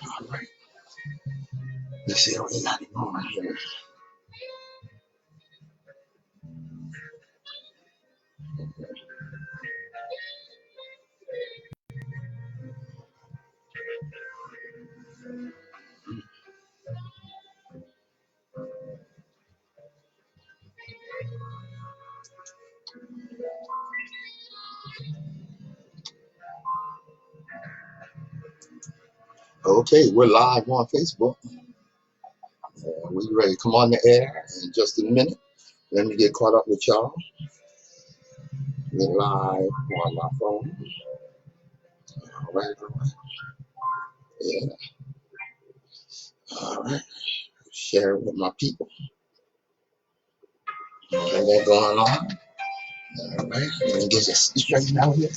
All right. Let's see what we got going here. Okay, we're live on Facebook. We ready to come on the air in just a minute. Let me get caught up with y'all. We're live on my phone. All right. Yeah. All right. Share it with my people. Got that going on. All right. Let me get this straightened out here.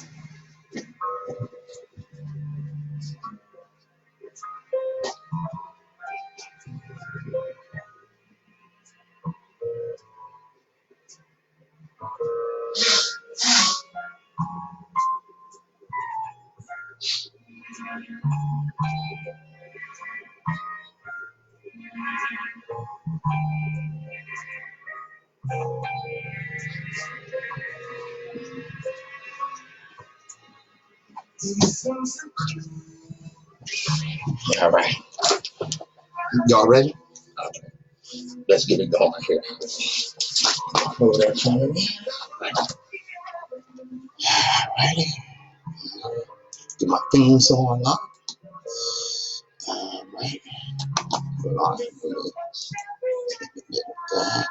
All right. Y'all ready? Okay. Let's get it going here. Hold that phone. Alrighty. Get my theme song up. Alright. Hold on. Get that.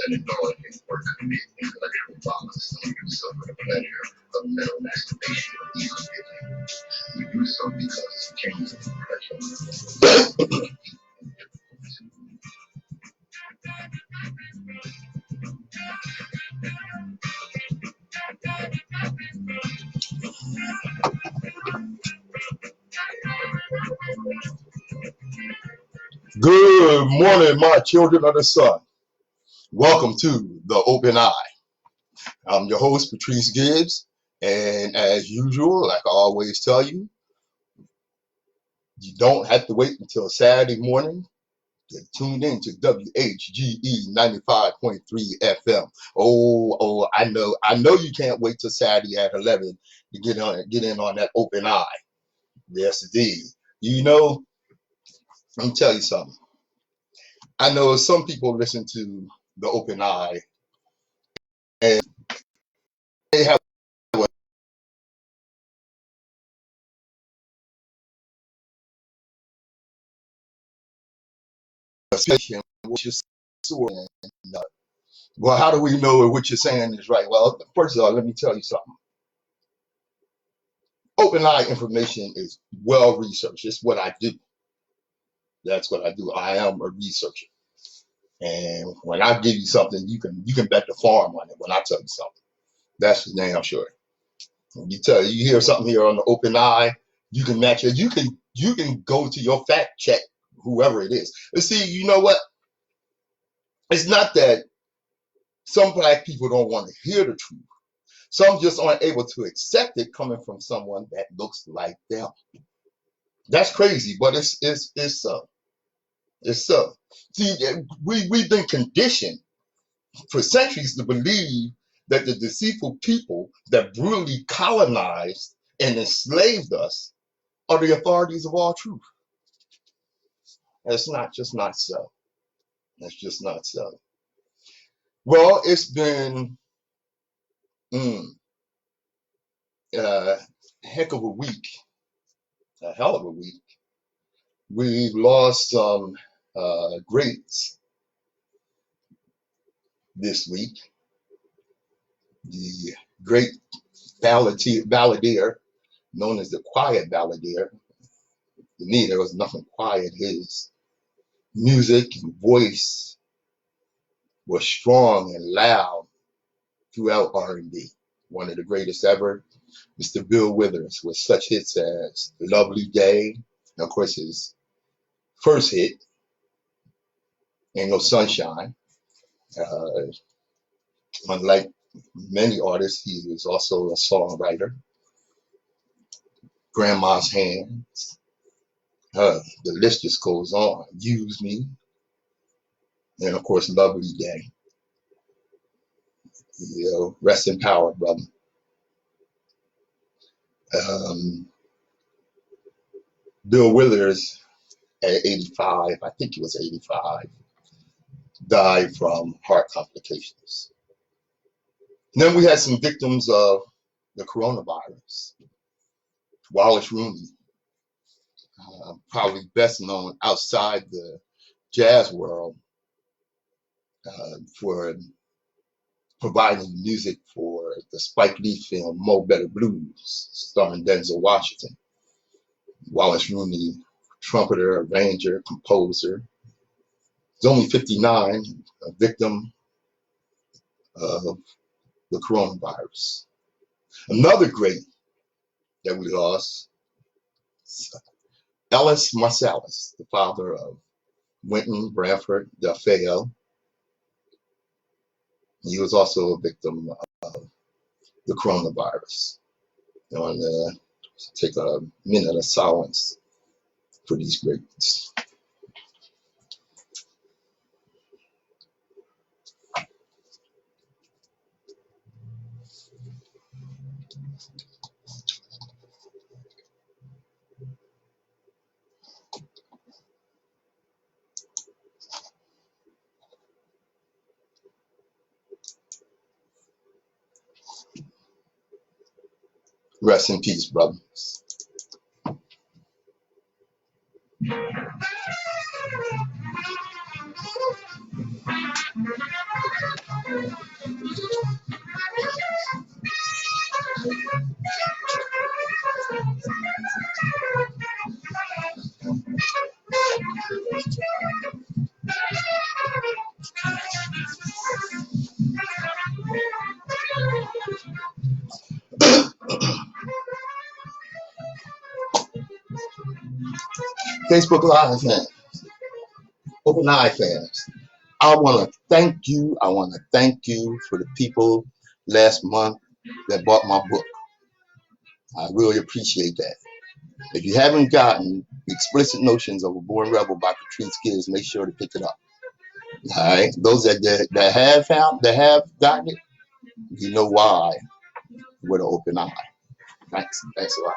And ignoring his work committed intellectual violence and do so for the pleasure of mental masturbation or ego giving. We do so because it changes the pressure. Good morning, my children of the sun. Welcome to the Open Eye. I'm your host, Patrice Gibbs, and as usual, like I always tell you, you don't have to wait until Saturday morning to tune in to WHGE 95.3 FM. Oh, I know you can't wait till Saturday at 11 to get in on that Open Eye. Yes, indeed. You know, let me tell you something. I know some people listen to the Open Eye and they have a suspicion which is well, how do we know what you're saying is right? Well, first of all, let me tell you something. Open eye information is well researched. It's what I do. That's what I do. I am a researcher. And when I give you something, you can bet the farm on it when I tell you something. That's for damn sure. When you hear something here on the Open Eye, you can match it. You can go to your fact check, whoever it is. But see, you know what? It's not that some black people don't want to hear the truth. Some just aren't able to accept it coming from someone that looks like them. That's crazy, but it's so. It's so. See, we've been conditioned for centuries to believe that the deceitful people that brutally colonized and enslaved us are the authorities of all truth. That's not just not so. That's just not so. Well, it's been a heck of a week, a hell of a week. We've lost some greats this week. The great balladeer, known as the quiet balladeer. To me, there was nothing quiet. His music and voice was strong and loud throughout R&B. One of the greatest ever, Mr. Bill Withers, with such hits as Lovely Day, and of course his first hit, Ain't No Sunshine. Uh, Unlike many artists, he is also a songwriter. Grandma's Hands. The list just goes on. Use Me. And of course, Lovely Day. You know, rest in power, brother. Bill Withers, at 85, I think he was 85, died from heart complications. And then we had some victims of the coronavirus. Wallace Rooney, probably best known outside the jazz world for providing music for the Spike Lee film Mo Better Blues, starring Denzel Washington. Wallace Rooney, trumpeter, arranger, composer. He's only 59, a victim of the coronavirus. Another great that we lost, Ellis Marsalis, the father of Wynton Branford Delfeo. He was also a victim of the coronavirus. I want to take a minute of silence for these greats. Rest in peace, brothers. Facebook Live fans, Open Eye fans, I want to thank you. I want to thank you for the people last month that bought my book. I really appreciate that. If you haven't gotten Explicit Notions of a Born Rebel by Patrice Gibbs, make sure to pick it up. All right, those that have gotten it, you know why, with an open eye. Thanks a lot.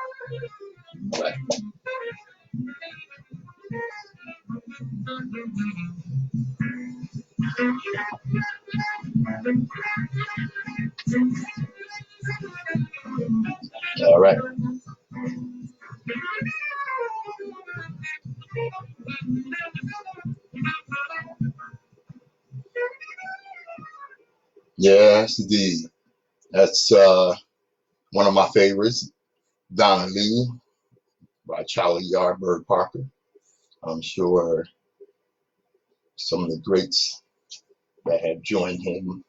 All right. All right. Yes, indeed. That's one of my favorites, Donna Lee by Charlie Yardbird Parker. I'm sure some of the greats that have joined him,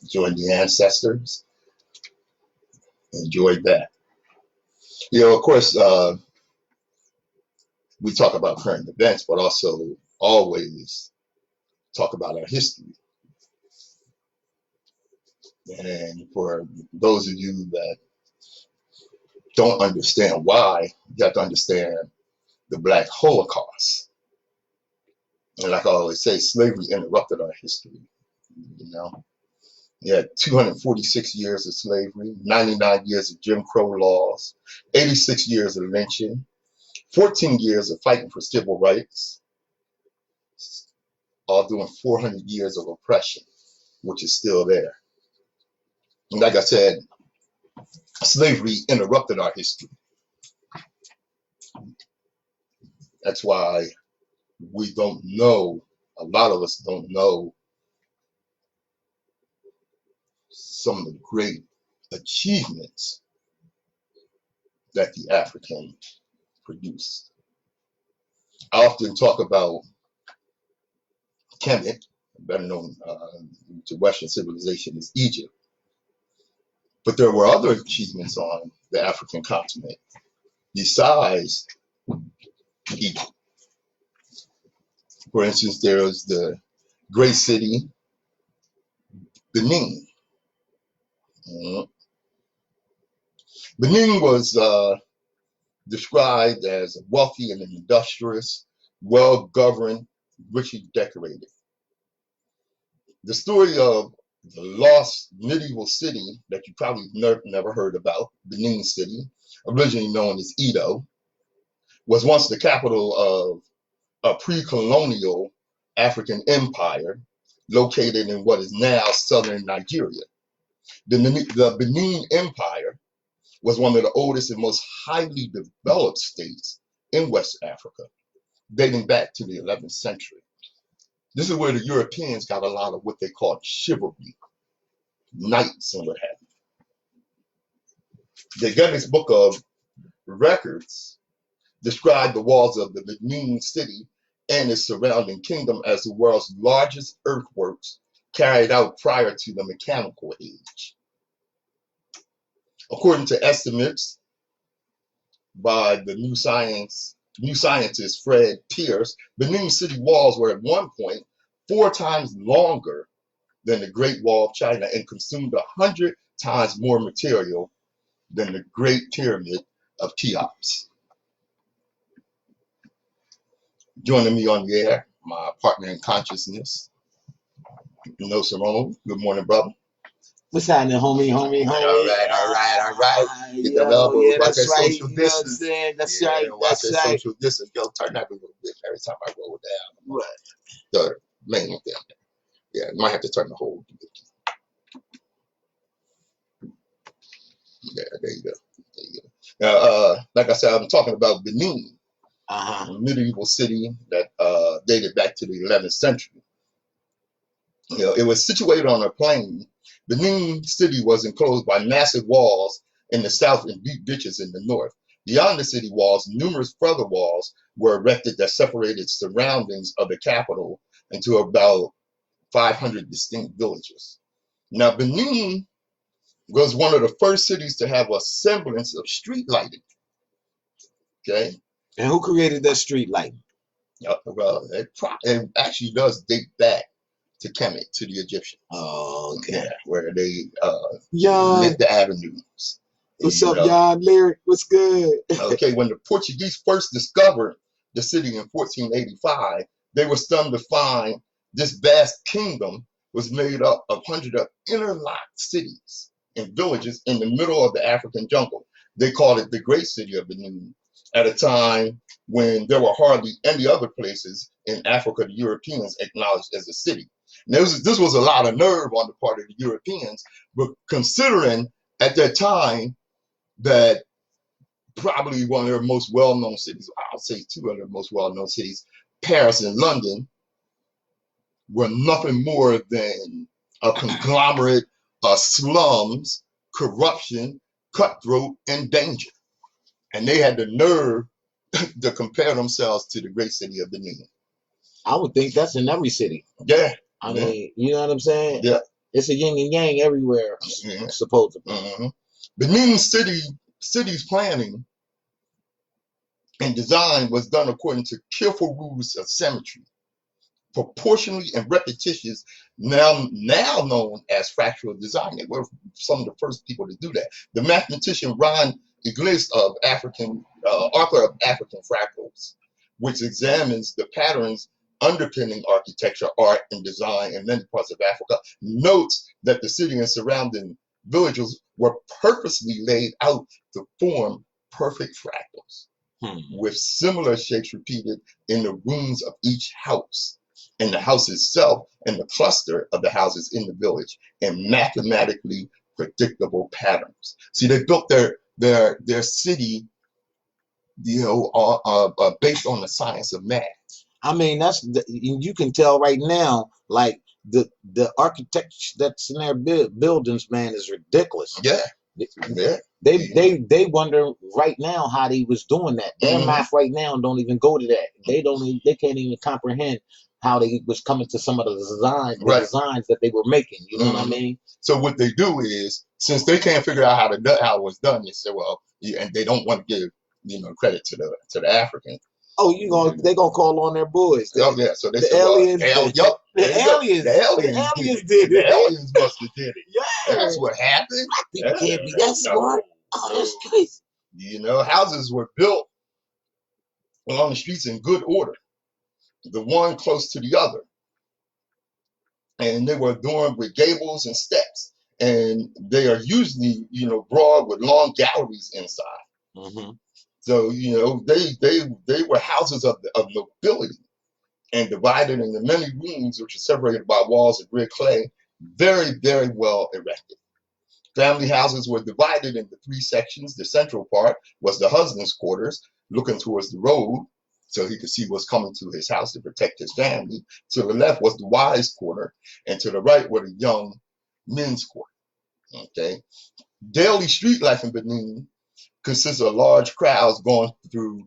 joined the ancestors, enjoyed that. You know, of course, we talk about current events, but also always talk about our history. And for those of you that don't understand why, you have to understand the Black Holocaust. And like I always say, slavery interrupted our history. You know, you had 246 years of slavery, 99 years of Jim Crow laws, 86 years of lynching, 14 years of fighting for civil rights, all during 400 years of oppression, which is still there. And like I said, slavery interrupted our history. That's why we don't know, a lot of us don't know some of the great achievements that the African produced. I often talk about Kemet, better known to Western civilization as Egypt. But there were other achievements on the African continent besides Egypt. For instance, there was the great city, Benin. Benin was described as wealthy and industrious, well-governed, richly decorated. The story of the lost medieval city that you probably never heard about, Benin City, originally known as Edo, was once the capital of a pre-colonial African empire located in what is now southern Nigeria. The Benin Empire was one of the oldest and most highly developed states in West Africa, dating back to the 11th century. This is where the Europeans got a lot of what they called chivalry, knights and what have you. The Guinness Book of Records described the walls of the Benin city and its surrounding kingdom as the world's largest earthworks carried out prior to the mechanical age. According to estimates by the new scientist Fred Pierce, Benin city walls were at one point 4 times longer than the Great Wall of China and consumed 100 times more material than the Great Pyramid of Cheops. Joining me on the air, my partner in consciousness, Nsoromma. Good morning, brother. What's happening, homie? All right. Get them elbows. Yeah, Watch that's that right. social You know what I'm distance. saying? That's Yeah, right. watch That's that right. social distance. Yo, turn that a little bit every time I roll down. What? The main thing. Yeah, you might have to turn the whole. Yeah, there you go. There you go. Now, like I said, I'm talking about Benin, a medieval city that dated back to the 11th century. You know, it was situated on a plain. Benin city was enclosed by massive walls in the south and deep ditches in the north. Beyond the city walls, numerous further walls were erected that separated surroundings of the capital into about 500 distinct villages. Now, Benin was one of the first cities to have a semblance of street lighting. Okay. And who created that street light? Well, it actually does date back to Kemet, to the Egyptians. Oh, okay. Yeah, where they Yon, lit the avenues. what's up, Yon? Lyric, what's good? Okay, when the Portuguese first discovered the city in 1485, they were stunned to find this vast kingdom was made up of hundreds of interlocked cities and villages in the middle of the African jungle. They called it the Great City of Benin at a time when there were hardly any other places in Africa the Europeans acknowledged as a city. Now, this was a lot of nerve on the part of the Europeans, but considering at that time that probably one of their most well-known cities, I'll say 2 of their most well-known cities, Paris and London, were nothing more than a conglomerate of slums, corruption, cutthroat, and danger. And they had the nerve to compare themselves to the great city of Benin. I would think that's in every city. Yeah. I mean, you know what I'm saying? Yeah. It's a yin and yang everywhere, supposedly. Benin city's planning and design was done according to careful rules of symmetry, proportionally and repetitious, now known as fractal design. They were some of the first people to do that. The mathematician Ron Iglis of author of African Fractals, which examines the patterns underpinning architecture, art, and design in many parts of Africa, notes that the city and surrounding villages were purposely laid out to form perfect fractals, with similar shapes repeated in the rooms of each house. and the house itself and the cluster of the houses in the village in mathematically predictable patterns. See, they built their city, based on the science of math. I mean, you can tell right now, like the architecture that's in their buildings, man, is ridiculous. Yeah, yeah. They wonder right now how they was doing that. Their math right now don't even go to that. They can't even comprehend how they was coming to some of the designs that they were making. You know what I mean? So what they do is, since they can't figure out how it was done, they say, well, and they don't want to give credit to the African. Oh, they gonna call on their boys. Oh yeah, so they the say, aliens. Well, the aliens did it. The aliens must have did it. Yeah, that's what happened. People can't be that smart. Oh, that's crazy. Houses were built along the streets in good order, the one close to the other, and they were adorned with gables and steps, and they are usually broad with long galleries inside. So they were houses of nobility, and divided into many rooms, which are separated by walls of red clay, very, very well erected. Family houses were divided into 3 sections. The central part was the husband's quarters, looking towards the road, so he could see what's coming to his house to protect his family. To the left was the wife's quarter, and to the right were the young men's quarter. Okay. Daily street life in Benin consists of large crowds going through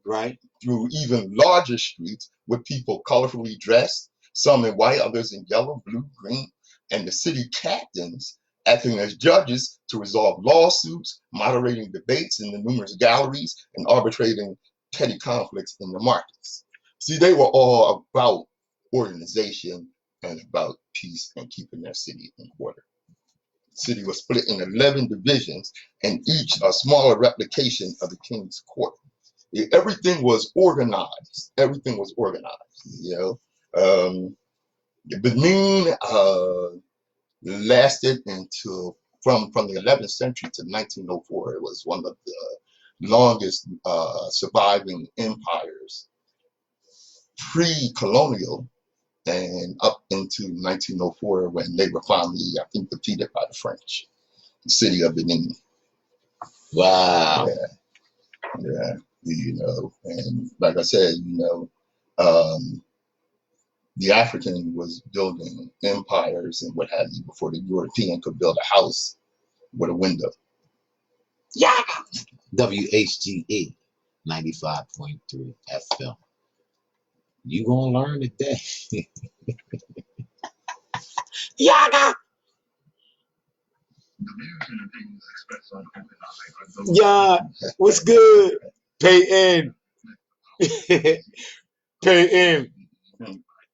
even larger streets with people colorfully dressed, some in white, others in yellow, blue, green, and the city captains acting as judges to resolve lawsuits, moderating debates in the numerous galleries, and arbitrating petty conflicts in the markets. See, they were all about organization and about peace and keeping their city in order. The city was split in 11 divisions, and each a smaller replication of the king's court. Everything was organized. Everything was organized. Benin lasted until from the 11th century to 1904. It was one of the longest surviving empires pre-colonial, and up into 1904 when they were finally, I think, defeated by the French. The city of Benin. Wow. Yeah. And like I said, the African was building empires and what have you before the European could build a house with a window. Yeah. WHGE 95.3 FM. You gonna learn today. Yaga. Yeah, what's good? Pay in.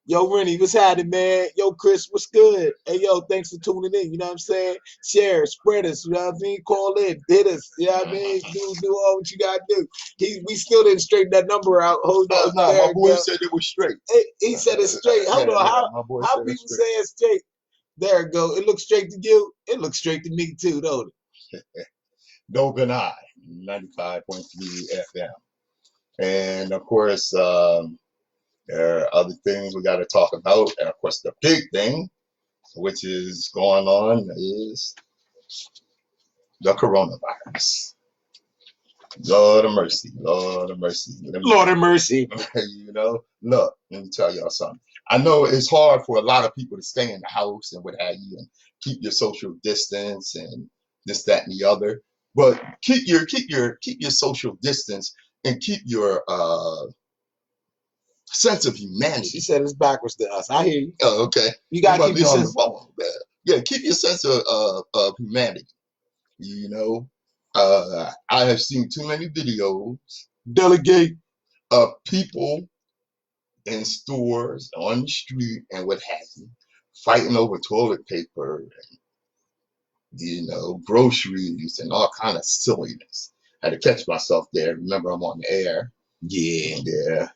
Yo, Rennie, what's happening, man? Yo, Chris, what's good? Hey, yo, thanks for tuning in. You know what I'm saying? Share, spread us. You know what I mean? Call in, hit us. You know what I mean? Do all what you gotta do. We still didn't straighten that number out. Hold on. No, my boy said it was straight. He said it's straight. Hold on. How people say it's straight? There it go. It looks straight to you. It looks straight to me too, don't it? Dope and I, 95.3 FM. And of course, there are other things we got to talk about. And of course, the big thing, which is going on, is the coronavirus. Lord of mercy, Lord of mercy. Lord of mercy. Look, let me tell y'all something. I know it's hard for a lot of people to stay in the house and what have you and keep your social distance and this, that, and the other. But keep your social distance and keep your sense of humanity. She said it's backwards to us. I hear you. Oh, okay. You gotta keep your sense. Yeah, keep your sense of humanity. I have seen too many videos. Delegate. Of people in stores, on the street, and what have you, fighting over toilet paper and groceries and all kind of silliness. I had to catch myself there. Remember, I'm on the air. Yeah.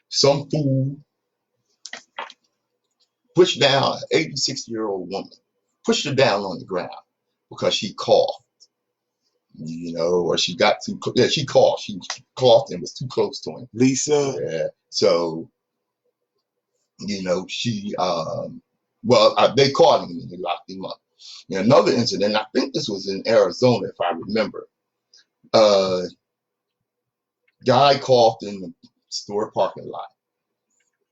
Some fool pushed down an 86-year-old woman, pushed her down on the ground because she coughed. Or she got too close. Yeah, she coughed. She coughed and was too close to him. Lisa. Yeah. So You know, well, they caught him and they locked him up. And another incident, I think this was in Arizona, if I remember. Uh, Guy coughed in the store parking lot,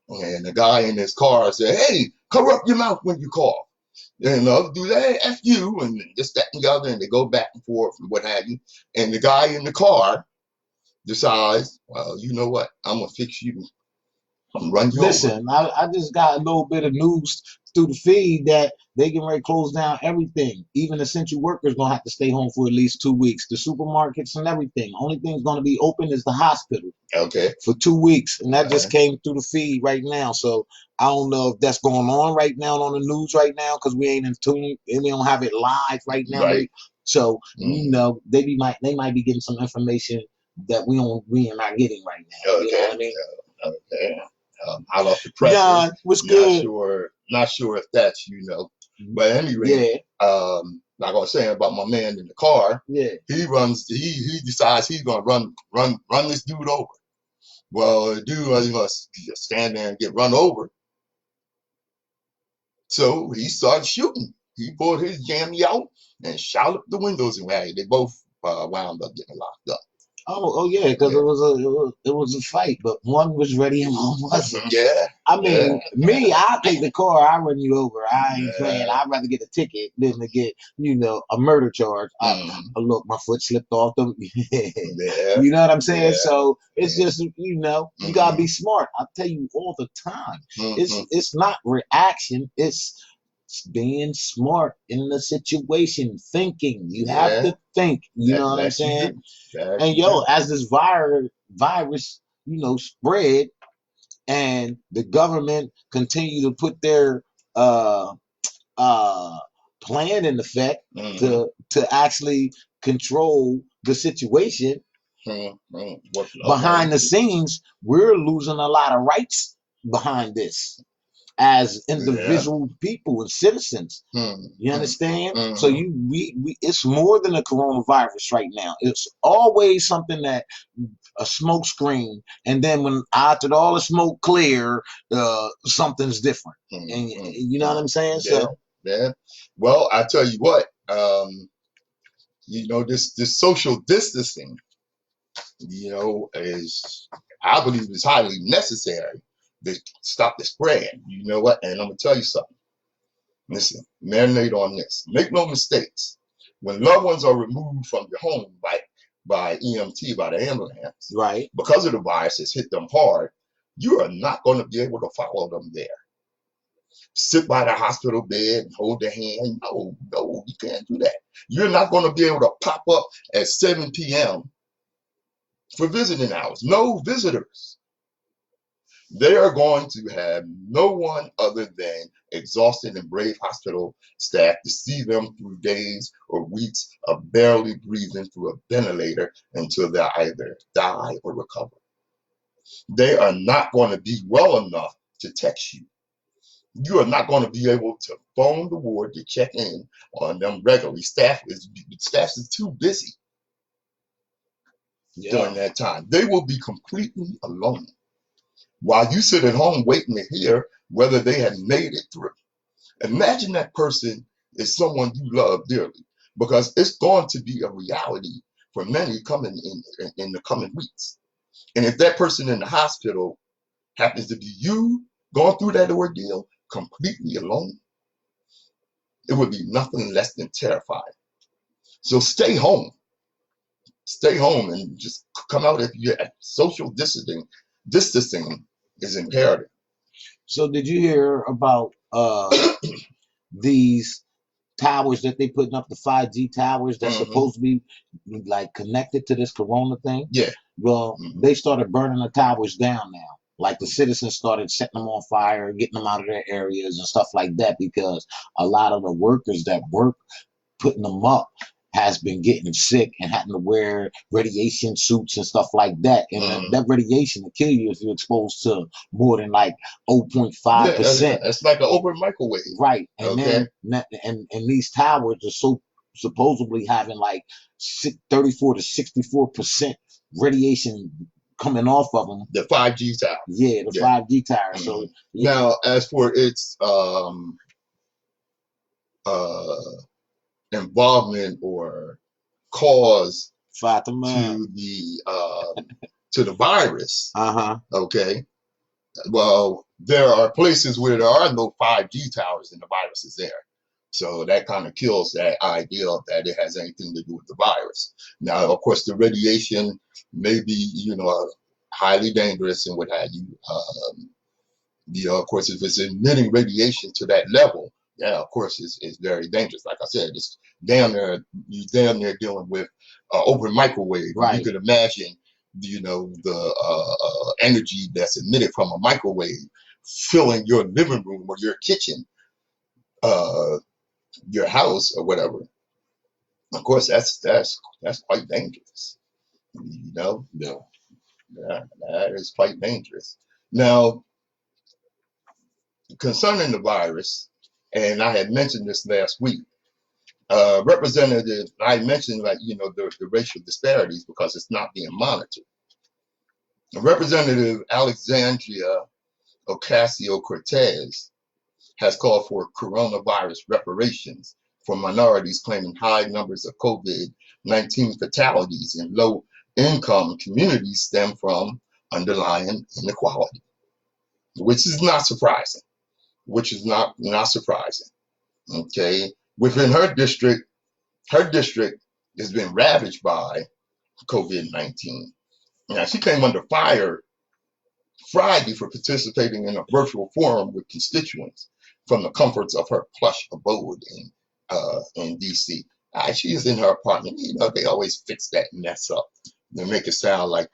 and the guy in his car said, "Hey, cover up your mouth when you cough." And the other dude, "Hey, F you," and this, that, and the other, and they go back and forth and what have you. And the guy in the car decides, "Well, you know what? I'm gonna fix you. I'm gonna run you over." Listen, I just got a little bit of news through the feed that they getting ready to close down everything. Even essential workers gonna have to stay home for at least 2 weeks. The supermarkets and everything. Only thing's gonna be open is the hospital Okay. for 2 weeks, and that just Uh, came through the feed right now. So I don't know if that's going on right now on the news right now because we ain't in tune and we don't have it live right now. right. So Mm. they might be getting some information that we are not getting right now. Okay. You know what I mean? Okay. Hot off the presses. John, what's Not good? sure. Not sure if that's But anyway, like I was saying about my man in the car, he runs. He decides he's gonna run this dude over. Well, the dude he must just stand there and get run over. So he started shooting. He pulled his jammy out and shot up the windows and they both wound up getting locked up. Oh yeah, because it was a fight, but one was ready and one wasn't. Yeah. I mean, me, I take the car, I run you over. I ain't playing. I'd rather get a ticket than to get, a murder charge. Look, my foot slipped off the. You know what I'm saying? So it's just, you gotta be smart. I tell you all the time. It's not reaction. It's being smart in the situation, thinking. You have to think. You know what I'm saying? And as this virus, spread, and the government continue to put their uh plan in effect to actually control the situation. Behind the scenes, we're losing a lot of rights behind this as individual people and citizens. You understand? So it's more than a coronavirus right now. It's always something that a smoke screen, and then when after all the smoke clear, something's different. And you know what I'm saying? Yeah. Well, I tell you what, this social distancing, is, I believe, is highly necessary to stop the spread. You know what? And I'm gonna tell you something. Listen, marinate on this. Make no mistakes. When loved ones are removed from your home by EMT, by the ambulance, right, because of the virus has hit them hard, you are not going to be able to follow them there. Sit by the hospital bed and hold their hand. No, you can't do that. You're not going to be able to pop up at 7 p.m. for visiting hours. No visitors. They are going to have no one other than exhausted and brave hospital staff to see them through days or weeks of barely breathing through a ventilator until they either die or recover. They are not going to be well enough to text you. You are not going to be able to phone the ward to check in on them regularly. Staff is too busy during that time. They will be completely alone while you sit at home waiting to hear whether they have made it through. Imagine that person is someone you love dearly, because it's going to be a reality for many coming in the coming weeks. And if that person in the hospital happens to be you going through that ordeal completely alone, it would be nothing less than terrifying. So stay home. Stay home and just come out if you're at social distancing. Distancing is imperative. So did you hear about these towers that they putting up, the 5G towers that's supposed to be like connected to this corona thing? Yeah. Well, they started burning the towers down now. Like the citizens started setting them on fire, getting them out of their areas and stuff like that, because a lot of the workers that work putting them up has been getting sick and having to wear radiation suits and stuff like that. And that radiation will kill you if you're exposed to more than like 0.5%. Yeah, it's like an open microwave. Right. And then and these towers are so supposedly having like 34 to 64% radiation coming off of them. The 5G tower. Yeah, the 5G tower. Mm-hmm. So yeah. Now, as for its involvement or cause Fatima. to the virus, okay. Well, there are places where there are no 5G towers and the virus is there. So that kind of kills that idea that it has anything to do with the virus. Now, of course, the radiation may be, highly dangerous and what have you. Of course, if it's emitting radiation to that level, yeah, of course, it's very dangerous. Like I said, it's down there, you're down there dealing with open microwave. Right. You could imagine, the energy that's emitted from a microwave filling your living room or your kitchen, your house or whatever. Of course, that's quite dangerous. Yeah, that is quite dangerous. Now, concerning the virus, and I had mentioned this last week, Representative, I mentioned the racial disparities because it's not being monitored. Representative Alexandria Ocasio-Cortez has called for coronavirus reparations for minorities claiming high numbers of COVID-19 fatalities in low-income communities stem from underlying inequality, which is not surprising. Okay, within her district has been ravaged by COVID-19. Now, she came under fire Friday for participating in a virtual forum with constituents from the comforts of her plush abode in D.C. She is in her apartment. They always fix that mess up. They make it sound like,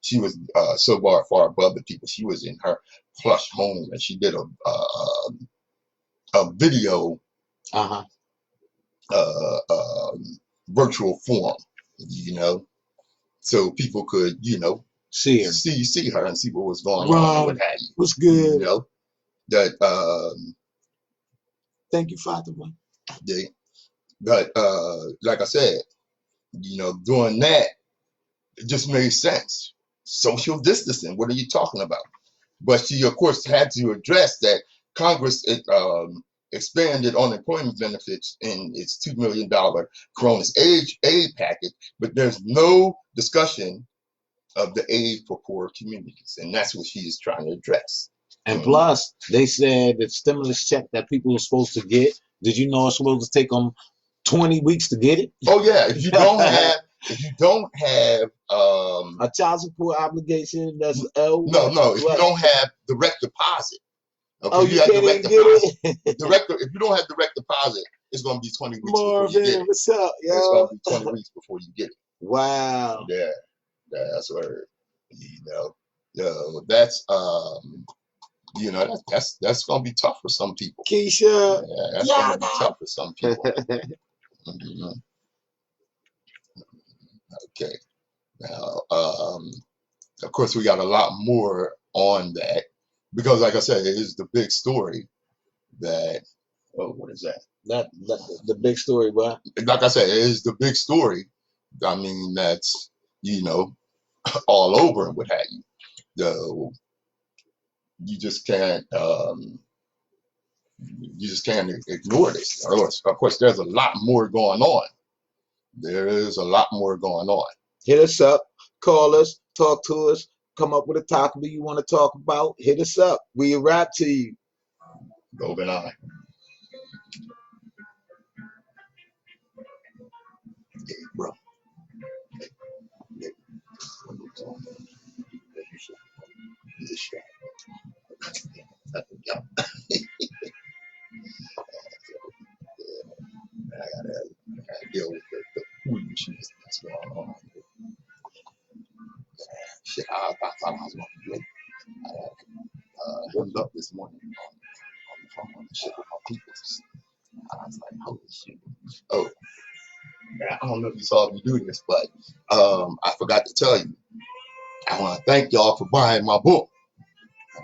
she was so far above the people. She was in her plush home, and she did a video virtual forum, so people could, see her, see her, and see what was going on and what have you. What's good? That thank you, Fatima. But like I said, doing that, it just made sense. Social distancing. What are you talking about? But she, of course, had to address that Congress expanded unemployment benefits in its $2 million Corona's aid package, but there's no discussion of the aid for poor communities, and that's what she is trying to address. And plus, they said the stimulus check that people are supposed to get, did you know it's supposed to take them 20 weeks to get it? Oh yeah, if you don't have a child support obligation, that's no, if you don't have direct deposit. Okay, oh, you can't even get it. If you don't have direct deposit, it's going to be 20 weeks before you get it. What's up, yo? It's going to be 20 weeks before you get it. Wow. Yeah, that's where that's that's going to be tough for some people. Keisha, that's going to be tough for some people. Okay. Now, of course, we got a lot more on that because, like I said, it is the big story that. Oh, what is that? That the big story, what? Like I said, it is the big story. I mean, that's all over and what have you. You just can't ignore this. Of course, there's a lot more going on. There is a lot more going on. Hit us up, call us, talk to us, come up with a topic you want to talk about. Hit us up. We rap to you. Go and I. Hey, bro. Hey. I gotta deal with the food issues that's going on. Shit, I thought I was going to do it. I hooked up this morning on the phone and shit with my people. I was like, holy shit. Oh, I don't know if you saw me do this, but I forgot to tell you. I want to thank y'all for buying my book.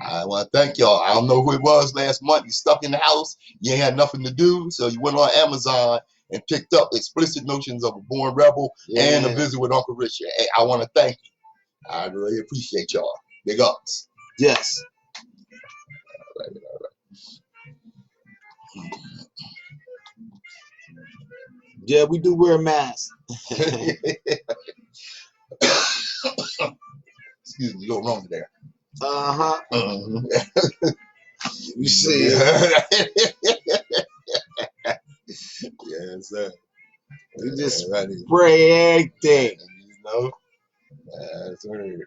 I want to thank y'all. I don't know who it was last month. You stuck in the house. You ain't had nothing to do. So you went on Amazon and picked up Explicit Notions of a Born Rebel and A Visit with Uncle Richard. Hey, I want to thank you. I really appreciate y'all. Big ups. Yes. Yeah, we do wear masks. Excuse me, a little wrong there. Uh-huh. Mm-hmm. You see. Yes, sir. We just Right. spray everything. You know? That's right.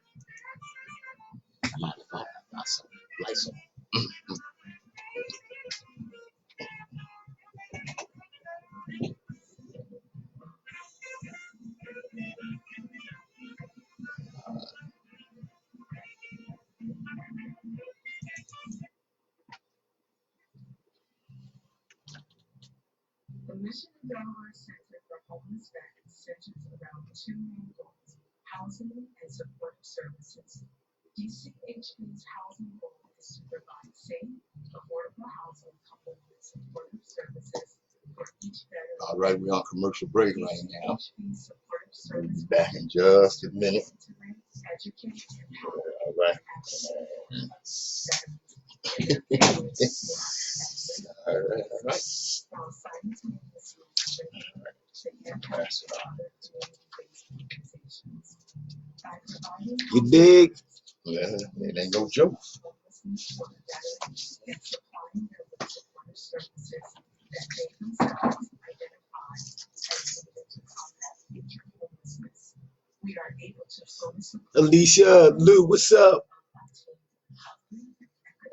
The mission of Delaware Center for Homeless Veterans centers around two main goals: housing and supportive services. DCHP's housing goal is to provide safe, affordable housing coupled with supportive services for each veteran. All right, we're on commercial break right now. DCHP's supportive We'll be services back in just a minute. educate, empower, All right. All right, all right. while simultaneously strengthening the impact of other community-based organizations. By providing You dig? Yeah, it ain't no joke. homelessness for the veterans and supplying them with supportive services that they themselves identify as needed to combat future homelessness. We are able to fully support Alicia, Lou, what's up?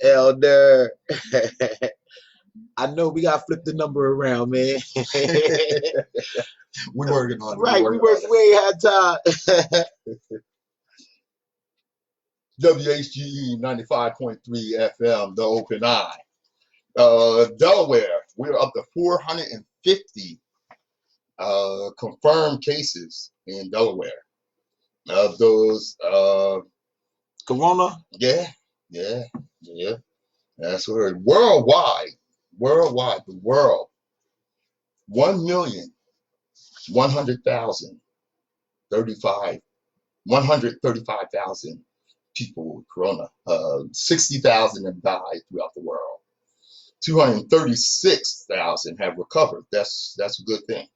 Elder. I know we gotta flip the number around, man. We're working on it. Right, we work way hard time. WHGE 95.3 FM, the open eye. Delaware, we're up to 450 confirmed cases in Delaware. Of those, Corona? yeah, that's right. Worldwide, the world, 135,000 people with corona. 60,000 have died throughout the world. 236,000 have recovered. That's a good thing.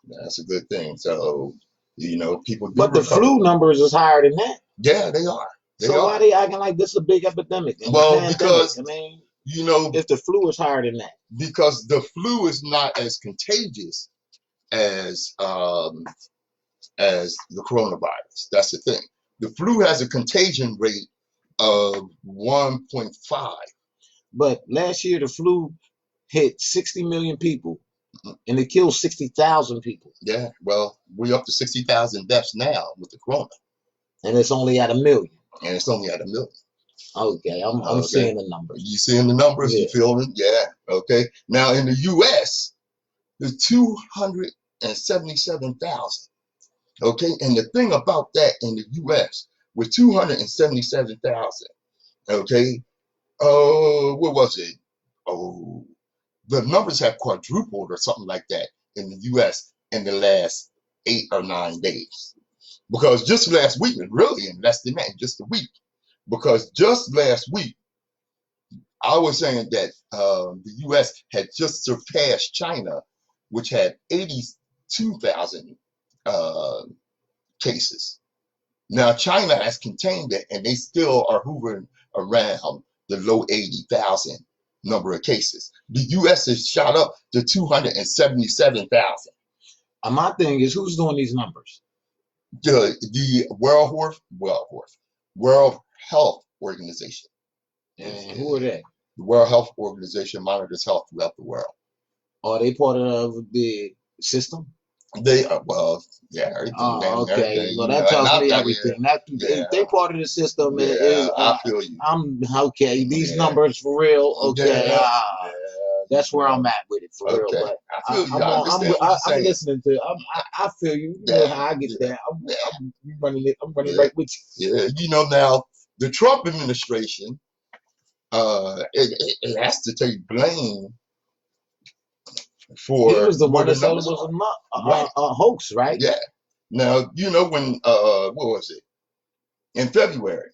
That's a good thing. So, people do But the recover. flu numbers is higher than that. Yeah, they are. So why they acting like this is a big epidemic? Well, pandemic? because I mean, if the flu is higher than that. Because the flu is not as contagious as the coronavirus. That's the thing. The flu has a contagion rate of 1.5. But last year the flu hit 60 million people and it killed 60,000 people. Yeah, well, we're up to 60,000 deaths now with the corona. And it's only at 1 million. And it's only at 1 million. Okay, I'm seeing the numbers. You seeing the numbers? Yeah. You feeling? Yeah. Okay. Now in the U.S., there's 277,000. Okay. And the thing about that in the U.S. with 277,000. Okay. What was it? Oh, the numbers have quadrupled or something like that in the U.S. in the last 8 or 9 days. Because just last week, and really in less than that, just a week. Because just last week, I was saying that the U.S. had just surpassed China, which had 82,000 cases. Now China has contained it, and they still are hovering around the low 80,000 number of cases. The U.S. has shot up to 277,000. My thing is, who's doing these numbers? The World Health Organization. And who are they? The World Health Organization monitors health throughout the world. Are they part of the system? They are, well, yeah, everything. Okay, everything, well that tells me everything. If they part of the system, I feel you. I'm okay. These numbers for real. Okay, that's where I'm at with it for real. But I feel you. I'm listening to. I feel you. You know how I get there. I'm running it. I'm running right with you. Yeah, now the Trump administration, it has to take blame for. He was the one that said it was a hoax, right? Yeah. Now when what was it? In February,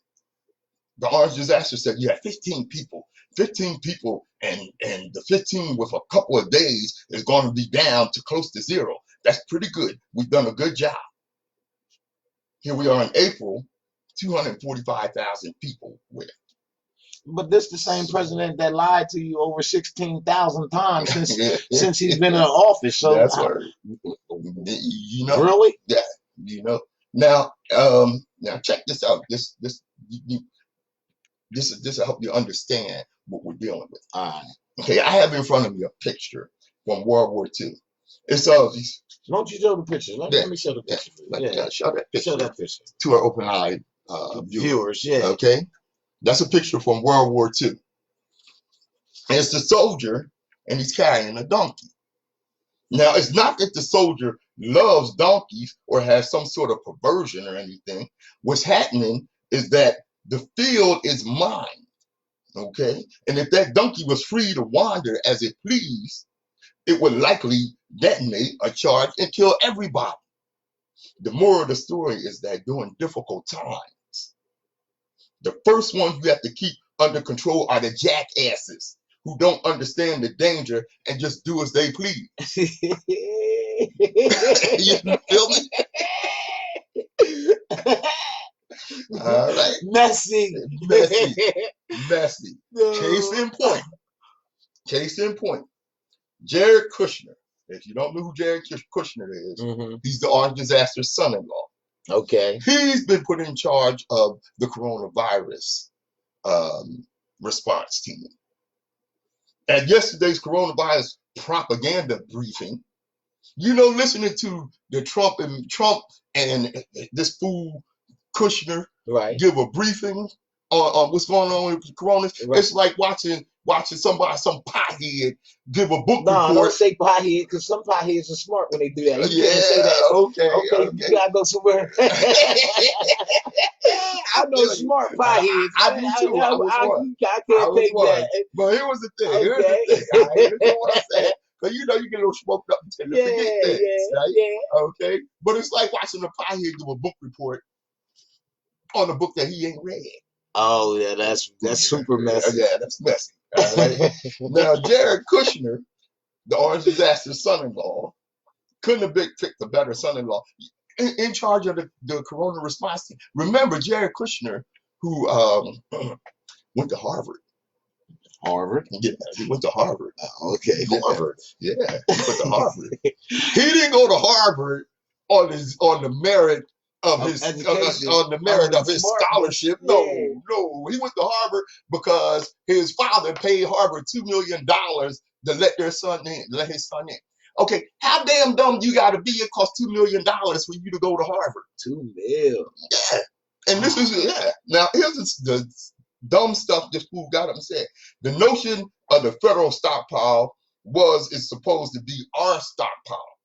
the orange disaster said you had 15 people. 15 people, and the 15 with a couple of days is going to be down to close to zero. That's pretty good. We've done a good job. Here we are in April, 245,000 people with it. But this the same president that lied to you over 16,000 times since he's been in office. So that's right. You know, really? Yeah, you know. Now, now check this out. This will help you understand what we're dealing with. Okay, I have in front of me a picture from World War II. It's these. Don't you show the picture? Let me show the picture. Show that picture. Show that picture to our open-eyed viewers. Yeah. Okay, that's a picture from World War II. And it's the soldier, and he's carrying a donkey. Now, it's not that the soldier loves donkeys or has some sort of perversion or anything. What's happening is that the field is mine. Okay, and if that donkey was free to wander as it pleased, it would likely detonate a charge and kill everybody. The moral of the story is that during difficult times, the first ones you have to keep under control are the jackasses who don't understand the danger and just do as they please. You feel me? All right. Messy. No. Case in point. Jared Kushner. If you don't know who Jared Kushner is, he's the orange disaster's son-in-law. Okay. He's been put in charge of the coronavirus response team. At yesterday's coronavirus propaganda briefing, listening to the Trump and this fool Kushner give a briefing on what's going on with corona. Right. It's like watching some pothead give a book report. Don't say pothead, because some potheads are smart when they do that. You can't say that. Okay. You gotta go somewhere. I know smart potheads. I do too. I can't take that. But here was the thing. Here's what I said. Because you get a little smoked up and tend to forget things, right? Yeah. Okay. But it's like watching a pothead give a book report on a book that he ain't read. Oh yeah, that's super messy. Yeah, that's messy. All right? Now, Jared Kushner, the orange disaster's son-in-law, couldn't have picked a better son-in-law in charge of the corona response team. Remember, Jared Kushner, who went to Harvard. Harvard? Yeah, he went to Harvard. Okay, Harvard. Yeah, he went to Harvard. He didn't go to Harvard on the merit of his scholarship. No, he went to Harvard because his father paid Harvard $2 million to let his son in. Okay, how damn dumb you got to be? It costs $2 million for you to go to Harvard. $2 million. Yeah, and this is Now here's the dumb stuff this fool got up and said. The notion of the federal stockpile is supposed to be our stockpile.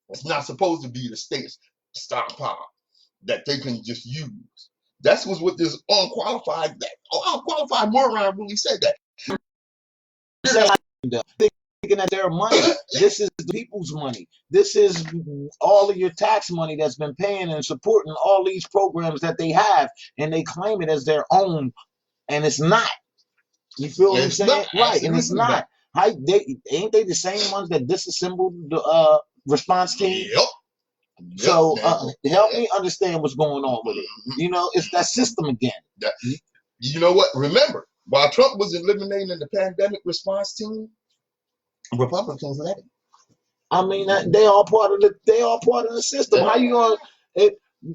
It's not supposed to be the state's stockpile that they can just use. That's what this unqualified moron really said that. Thinking that their money, this is the people's money. This is all of your tax money that's been paying and supporting all these programs that they have, and they claim it as their own, and it's not. You feel what I'm saying? Right, and it's not. Ain't they the same ones that disassembled the response team? Yep. So help me understand what's going on with it. It's that system again. You know what? Remember, while Trump was eliminating the pandemic response team, Republicans let him. I mean, they all part of the system. How you gonna?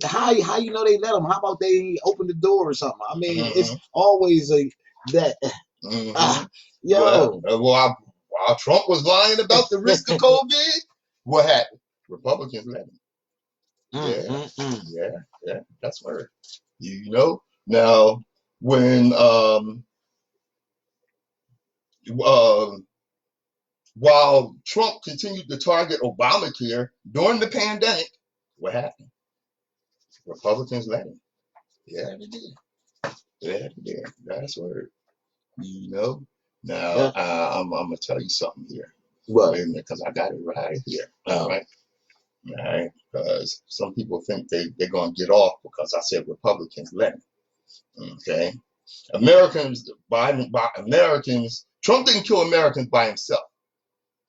How you know they let them? How about they open the door or something? I mean, it's always that. While Trump was lying about the risk of COVID, what happened? Republicans let him. Yeah, that's where now when while Trump continued to target Obamacare during the pandemic, what happened? Republicans let him. Yeah, they did. Yeah, they did. That's where Now I'm gonna tell you something here. What? Wait a minute, because I got it right here. All right. All right, because some people think they're going to get off because I said Republicans let them. Okay, by Americans, Trump didn't kill Americans by himself.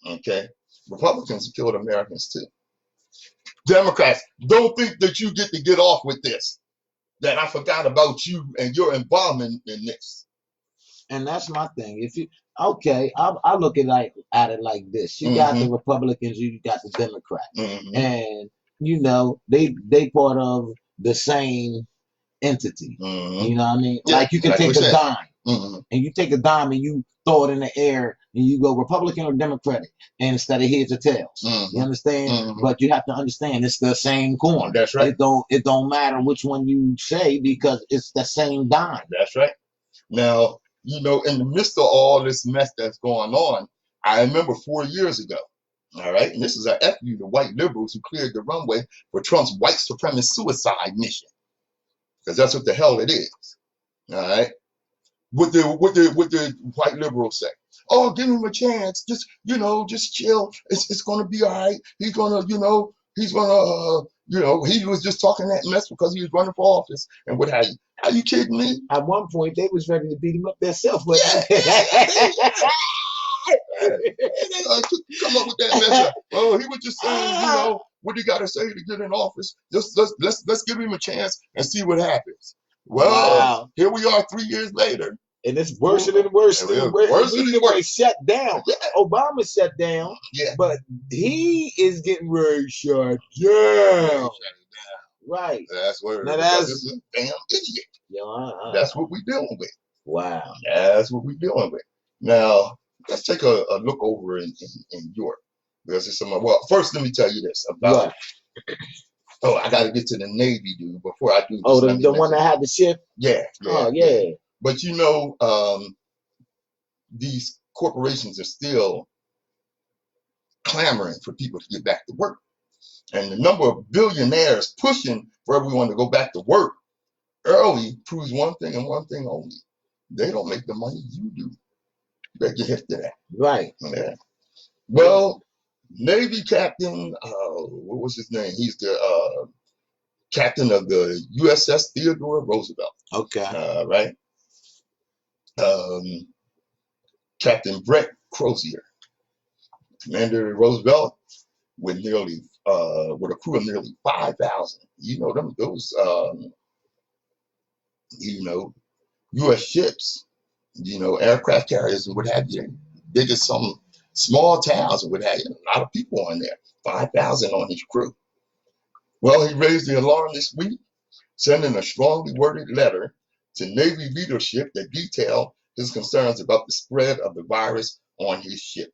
Okay, Republicans killed Americans too. Democrats, don't think that you get to get off with this. That I forgot about you and your involvement in this. And that's my thing. If you I look at it like this. You got the Republicans, you got the Democrats, and you know they part of the same entity. You know what I mean? Yeah, like you can take a dime, and you take a dime and you throw it in the air, and you go Republican or Democratic, and instead of heads or tails. You understand? But you have to understand it's the same coin. That's right. It don't matter which one you say because it's the same dime. That's right. Now, you know, in the midst of all this mess that's going on, I remember 4 years ago. All right, and this is an F you to white liberals who cleared the runway for Trump's white supremacist suicide mission, because that's what the hell it is. All right, what the white liberals say? Oh, give him a chance. Just just chill. It's gonna be all right. He's gonna he was just talking that mess because he was running for office and what have you. Are you kidding me? At one point, they was ready to beat him up themselves. But come up with that mess. Oh, he was just saying, what he got to say to get in office. Just let's give him a chance and see what happens. Well, here we are 3 years later. And it's worse and worse. We shut down. Yeah. Obama shut down. Yeah. But he is getting ready to shut down. Right. That's where this is a damn idiot. That's what we're dealing with. Wow. That's what we're dealing with. Now, let's take a look over in Europe. Because it's well, first let me tell you this about Oh, I gotta get to the Navy, dude, before I do this. Oh, the one that had the ship? Yeah. Oh, yeah. But these corporations are still clamoring for people to get back to work. And the number of billionaires pushing for everyone to go back to work early proves one thing and one thing only. They don't make the money you do. Better get hip to that. Right. Yeah. Well, Navy Captain, what was his name? He's the captain of the USS Theodore Roosevelt. Okay. Right? Captain Brett Crozier, Commander Roosevelt, with with a crew of nearly 5,000. Those U.S. ships, aircraft carriers and what have you, big as some small towns and what have you. A lot of people on there, 5,000 on his crew. Well, he raised the alarm this week, sending a strongly worded letter to Navy leadership that detailed his concerns about the spread of the virus on his ship.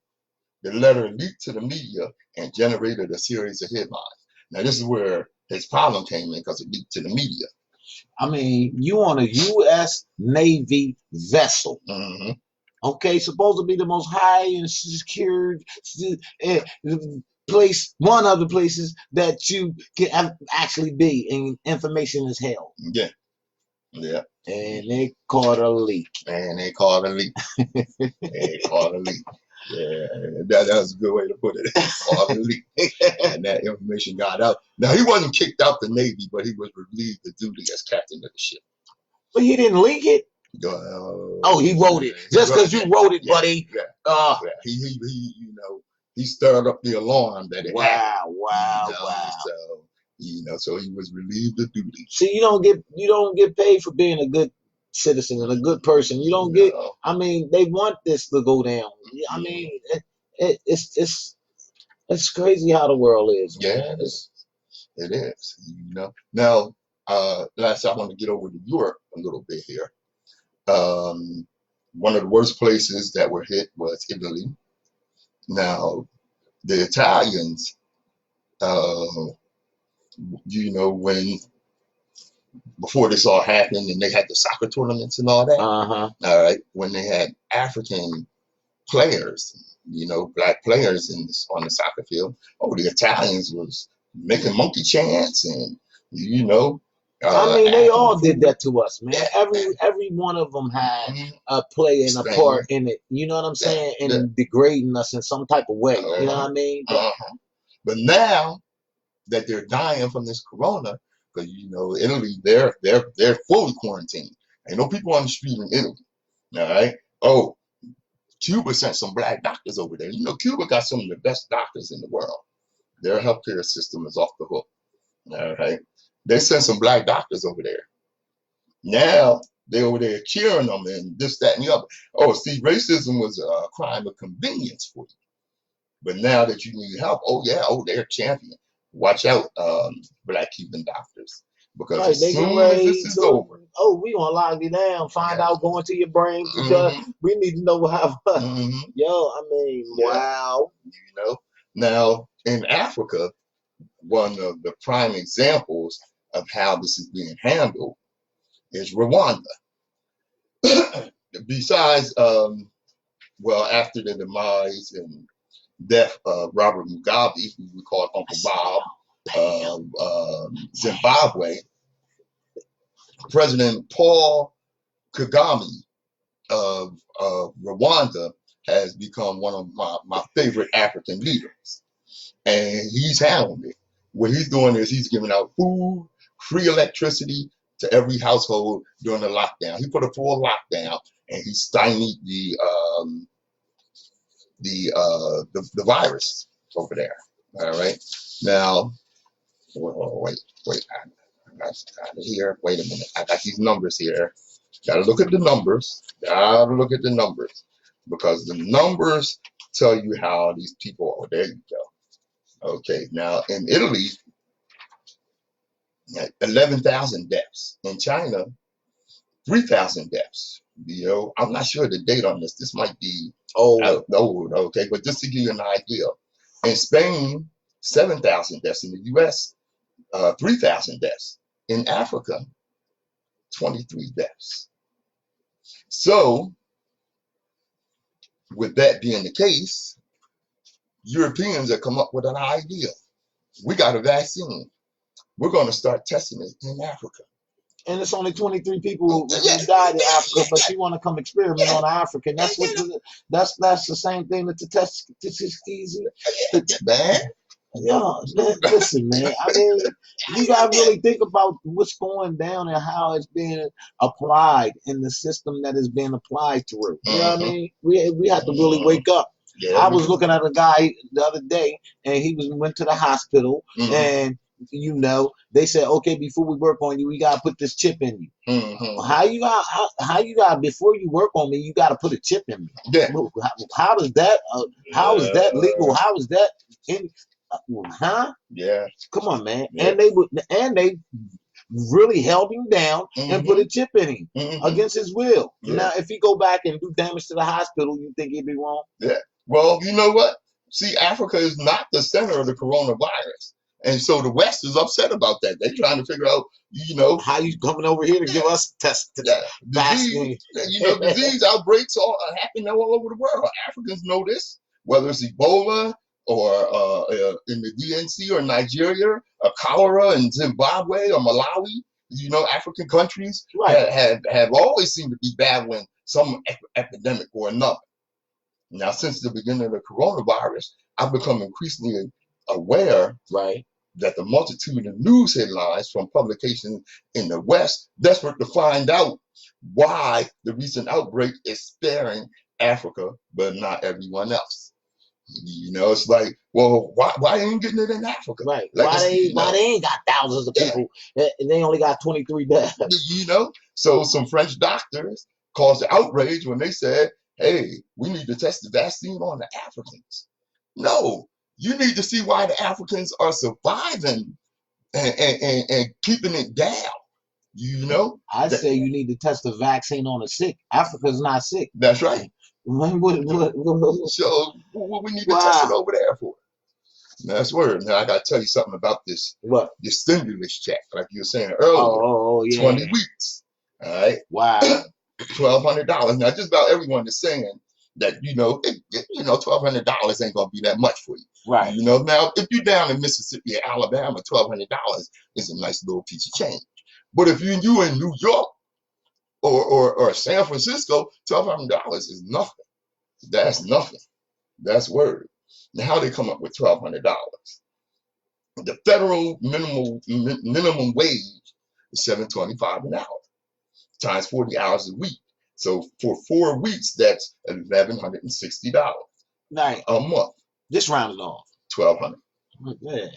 The letter leaked to the media and generated a series of headlines. Now, this is where his problem came in, because it leaked to the media. I mean, you on a U.S. Navy vessel. Okay, supposed to be the most high and secured place, one of the places that you can actually be, and information is held. Yeah. And they caught a leak. They caught a leak. Yeah, that was a good way to put it. Caught a leak. And that information got out. Now, he wasn't kicked out the Navy, but he was relieved of duty as captain of the ship. But he didn't leak it? He wrote it. Just because you wrote it, buddy. Yeah. He stirred up the alarm that it happened. Wow. So he was relieved of duty. See, you don't get paid for being a good citizen and a good person. You don't get. I mean, they want this to go down. I mean, it's crazy how the world is. Yeah, it is. Now, last I want to get over to Europe a little bit here. One of the worst places that were hit was Italy. Now, the Italians, when before this all happened and they had the soccer tournaments and all that. All right, when they had African players, black players on the soccer field, the Italians was making monkey chants and I mean, they all did that to us, man. Every one of them had a play and a part in it. You know what I'm saying? And degrading us in some type of way. You know what I mean? But now that they're dying from this corona, because you know Italy, they're fully quarantined. Ain't no people on the street in Italy. All right. Oh, Cuba sent some black doctors over there. You know, Cuba got some of the best doctors in the world. Their healthcare system is off the hook. All right. They sent some black doctors over there. Now they over there cheering them and this, that, and the other. Oh, see, racism was a crime of convenience for you. But now that you need help, oh yeah, oh, they're champion. Watch out, black Cuban doctors. Because Right, as they get soon as ready this is to, over, oh, we gonna lock you down, find yeah, out going to your brain because we need to know how. mhm, Yo, I mean, yeah, wow. you know. Now in Africa, one of the prime examples of how this is being handled is Rwanda. Besides, well, after the demise and death of Robert Mugabe, who we call Uncle Bob, Zimbabwe, President Paul Kagame of Rwanda has become one of my favorite African leaders. And he's handling it. What he's doing is he's giving out food, free electricity to every household during the lockdown. He put a full lockdown and he stymied the virus over there. All right. Now, wait. I got here. Wait a minute. I got these numbers here. Gotta look at the numbers. Gotta look at the numbers. Because the numbers tell you how these people, oh, there you go. Okay, now in Italy, 11,000 deaths. In China, 3,000 deaths. You know, I'm not sure the date on this. This might be old, okay, but just to give you an idea. In Spain, 7,000 deaths. In the US, 3,000 deaths. In Africa, 23 deaths. So, with that being the case, Europeans have come up with an idea. We got a vaccine. We're going to start testing it in Africa. And it's only 23 people who died in Africa, but you want to come experiment on Africa. That's what that's the same thing that the test Man. Yeah, listen, man. I mean, you gotta really think about what's going down and how it's being applied in the system that is being applied through. You know what I mean? We have to really wake up. Yeah, I was looking at a guy the other day, and he went to the hospital, and you know, they said, okay, before we work on you, we gotta put this chip in you. How you got before you work on me, you gotta put a chip in me. Yeah. How does that? How is that legal? How is that in? Huh? Yeah. Come on, man. Yeah. And they really held him down and put a chip in him against his will. Yeah. Now, if he go back and do damage to the hospital, you think he'd be wrong? Yeah. Well, you know what? See, Africa is not the center of the coronavirus. And so the West is upset about that. They're trying to figure out, you know, how you coming over here to give us tests to disease, you know, disease outbreaks are happening all over the world. Africans know this, whether it's Ebola or in the DNC or Nigeria, or cholera in Zimbabwe or Malawi. You know, African countries have always seemed to be battling some epidemic or another. Now, since the beginning of the coronavirus, I've become increasingly aware, that the multitude of news headlines from publications in the West desperate to find out why the recent outbreak is sparing Africa, but not everyone else. You know, it's like, well, why ain't getting it in Africa? Right. Like, why they ain't got thousands of people and they only got 23 deaths? You know, so some French doctors caused the outrage when they said, hey, we need to test the vaccine on the Africans. No, you need to see why the Africans are surviving and keeping it down. You know? I say you need to test the vaccine on the sick. Africa's not sick. That's right. So we need to test it over there for. That's word. Now I gotta tell you something about this. What? This stimulus check, like you were saying earlier. 20 weeks. All right. Wow. $1,200. Now just about everyone is saying that, you know, $1,200 ain't gonna be that much for you. Right. You know, now if you're down in Mississippi or Alabama, $1,200 is a nice little piece of change. But if you in New York or San Francisco, $1,200 is nothing. That's nothing. That's word. Now how they come up with $1,200? The federal minimum wage is $7.25 an hour times 40 hours a week. So for 4 weeks, that's $1,160 Right. a month. Just round it off. $1,200. Yeah.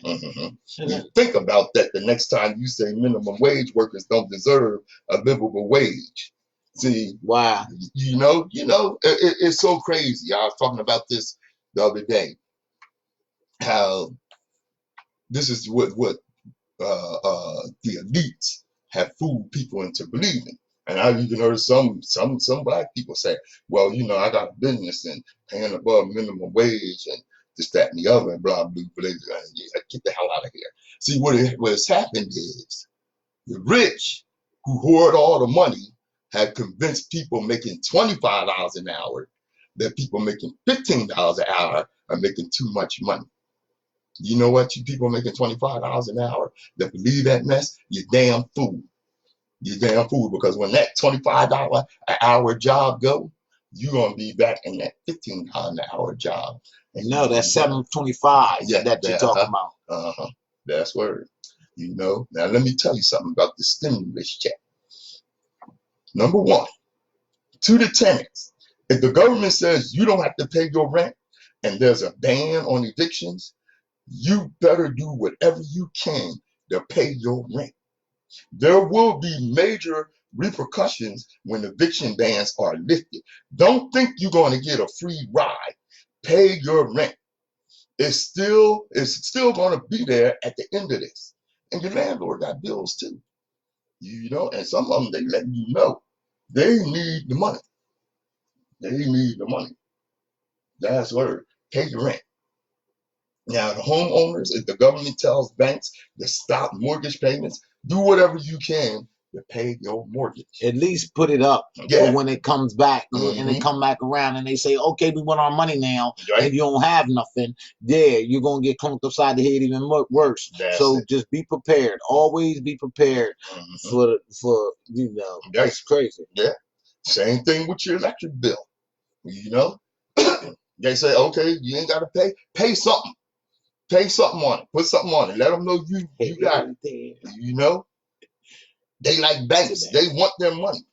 You think about that the next time you say minimum wage workers don't deserve a livable wage. See, wow. It's so crazy. I was talking about this the other day. How this is what the elites have fooled people into believing. And I've even heard some black people say, well, I got a business and paying above minimum wage and this, that, and the other, and blah, blah, blah, blah. Get the hell out of here. See, what has happened is the rich who hoard all the money have convinced people making $25 an hour that people making $15 an hour are making too much money. You know what? You people making $25 an hour that believe that mess, you're damn fool. You're damn fool, because when that $25 an hour job go, you're gonna be back in that $15 an hour job. And no, that's $7.25 that you're talking about. That's word. Now let me tell you something about the stimulus check. Number one, to the tenants, if the government says you don't have to pay your rent and there's a ban on evictions, you better do whatever you can to pay your rent. There will be major repercussions when eviction bans are lifted. Don't think you're going to get a free ride. Pay your rent. It's still going to be there at the end of this. And your landlord got bills too. And some of them, they let you know they need the money. They need the money. That's word. Pay your rent. Now, the homeowners, if the government tells banks to stop mortgage payments, do whatever you can to pay your mortgage. At least put it up for when it comes back and they come back around and they say, okay, we want our money now. Right. If you don't have nothing, you're going to get clunked upside the head even worse. Just be prepared. Always be prepared for that's crazy. Yeah. Same thing with your electric bill. They say, okay, you ain't got to pay something. Pay something on it. Put something on it. Let them know you got it. They like banks. They want their money.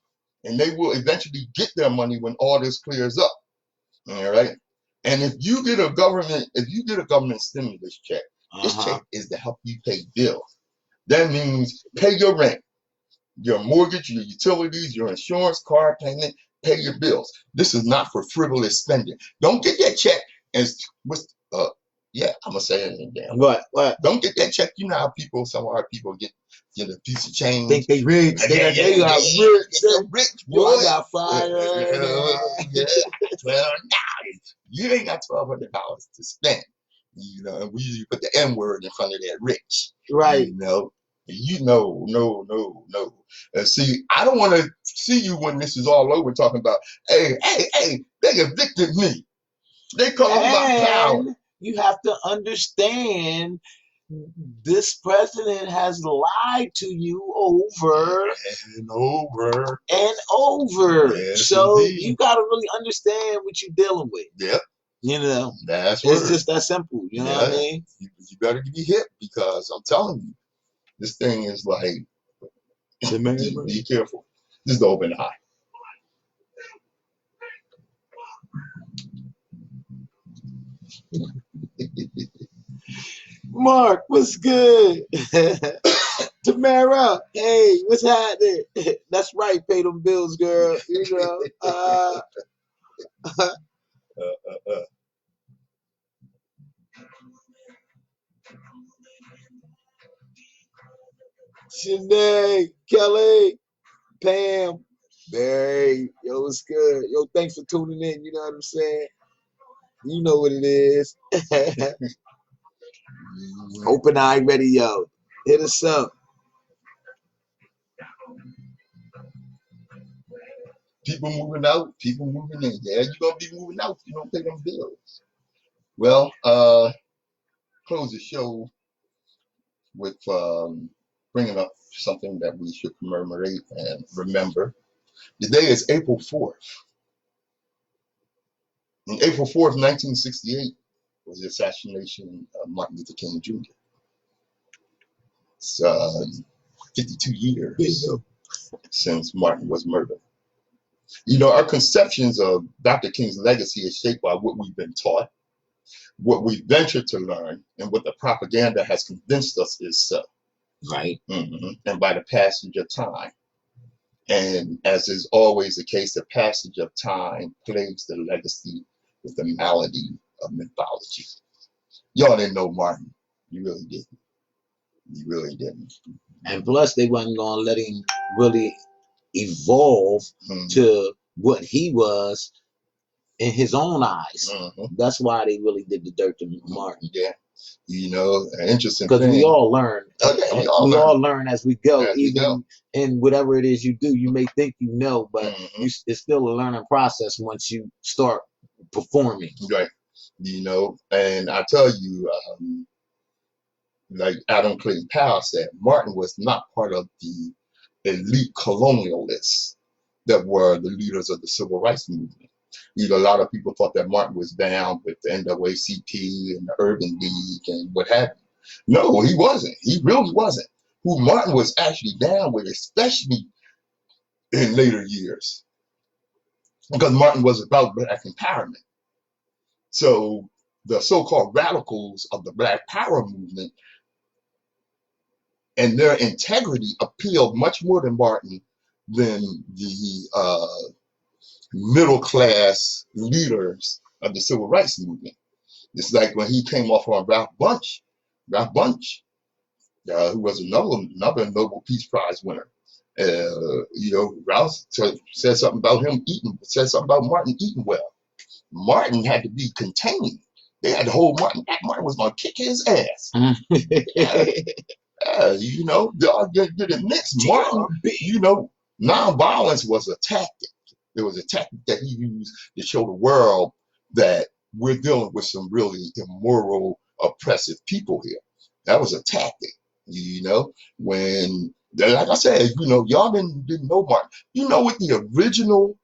And they will eventually get their money when all this clears up. All right. And if you get a government stimulus check, this check is to help you pay bills. That means pay your rent, your mortgage, your utilities, your insurance, car payment, pay your bills. This is not for frivolous spending. Don't get that check and I'm gonna say it again. What? Don't get that check. You know how some of our people get a piece of change. Think they rich. They are rich. They're rich, boy. I got fired. Well, you ain't got $1,200 to spend. And we usually put the N word in front of that rich. Right. No. See, I don't want to see you when this is all over talking about, hey, they evicted me. They call my power. You have to understand, this president has lied to you over and over. Yes, so indeed. You got to really understand what you're dealing with. Yep. That's it's just that simple. You know what I mean? You better be hip, because I'm telling you, this thing is like, be careful. This is the open eye. Mark, what's good? Tamara, hey, what's happening? That's right, pay them bills, girl. Shanae, Kelly, Pam, Barry, yo, what's good? Yo, thanks for tuning in. You know what I'm saying? You know what it is. Open Eye Radio. Hit us up. People moving out, people moving in. Yeah, you're going to be moving out if you don't pay them bills. Well, close the show with bringing up something that we should commemorate and remember. Today is April 4th. On April 4th, 1968, was the assassination of Martin Luther King Jr. It's 52 years since Martin was murdered. Our conceptions of Dr. King's legacy is shaped by what we've been taught, what we venture to learn, and what the propaganda has convinced us is so. Right. And by the passage of time. And as is always the case, the passage of time plagues the legacy with the malady of mythology. Y'all didn't know Martin. You really didn't. You really didn't. And plus, they wasn't going to let him really evolve to what he was in his own eyes. That's why they really did the dirt to Martin. Yeah. An interesting thing. Because we all learn. Okay, we all learn as we go. Even in whatever it is you do, you may think you know, but it's still a learning process once you start performing. Right. And I tell you, like Adam Clayton Powell said, Martin was not part of the elite colonialists that were the leaders of the civil rights movement. A lot of people thought that Martin was down with the NAACP and the Urban League and what have you. No, he wasn't. He really wasn't. Who Martin was actually down with, especially in later years, because Martin was about black empowerment. So the so-called radicals of the Black Power movement and their integrity appealed much more to Martin than the middle class leaders of the civil rights movement. It's like when he came off on Ralph Bunche, who was another Nobel Peace Prize winner. Ralph said something about said something about Martin eating well. Martin had to be contained. They had to hold Martin back. Martin was going to kick his ass. Y'all get it mixed. Martin, nonviolence was a tactic. It was a tactic that he used to show the world that we're dealing with some really immoral, oppressive people here. That was a tactic, when, like I said, y'all didn't know Martin. You know what the original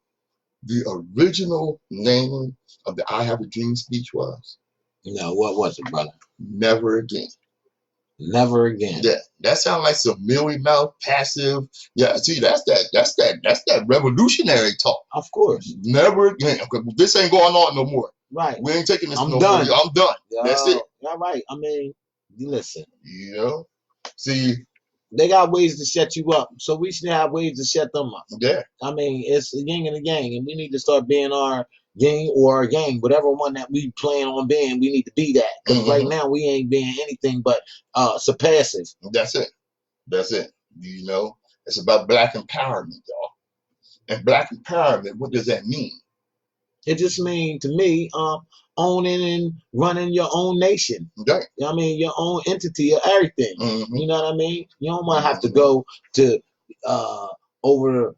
name of the I Have a Dream speech was? No, what was it, brother? Never Again. Never again. Yeah, that sounds like some mealy mouth, passive. Yeah, see, that's that revolutionary talk. Of course. Never again. This ain't going on no more. Right. We ain't taking this I'm no done. more. I'm done. That's it. All right. I mean, listen. See, they got ways to shut you up, so we should have ways to shut them up. Yeah. I mean, it's a yin and a yang, and we need to start being our yin or our yang, whatever one that we plan on being. We need to be that. Because right now we ain't being anything but surpassive. That's it. That's it. It's about black empowerment, y'all. And black empowerment, what does that mean? It just means to me, owning and running your own nation. Right. I mean, your own entity or everything. You know what I mean? You don't want to have to go to over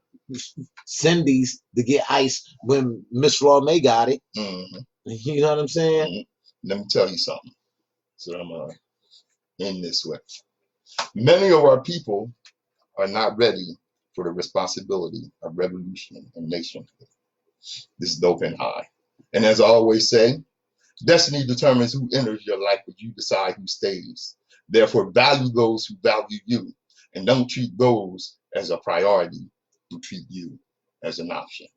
Cindy's to get ice when Miss Raw May got it. You know what I'm saying? Let me tell you something. So I'm going to end this way. Many of our people are not ready for the responsibility of revolution and nationhood. This is open high. And as I always say, destiny determines who enters your life, but you decide who stays. Therefore, value those who value you, and don't treat those as a priority who treat you as an option.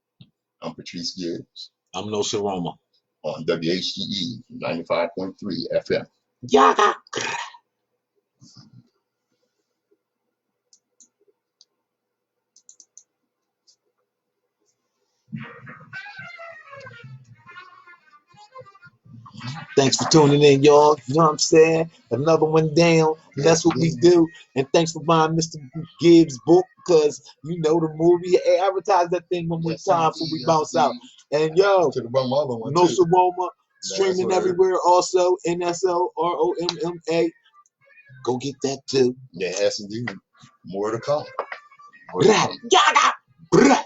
I'm Patrice Gibbs. I'm Nsoromma. On WHGE 95.3 FM. Yaga. Thanks for tuning in, y'all. You know what I'm saying? Another one down. And that's what we do. And thanks for buying Mr. Gibbs' book, because you know the movie. Hey, advertise that thing one more time before we bounce out. And yo, Nsoromma, streaming everywhere also. NSOROMMA. Go get that too. Yes, indeed. More to come. More to come.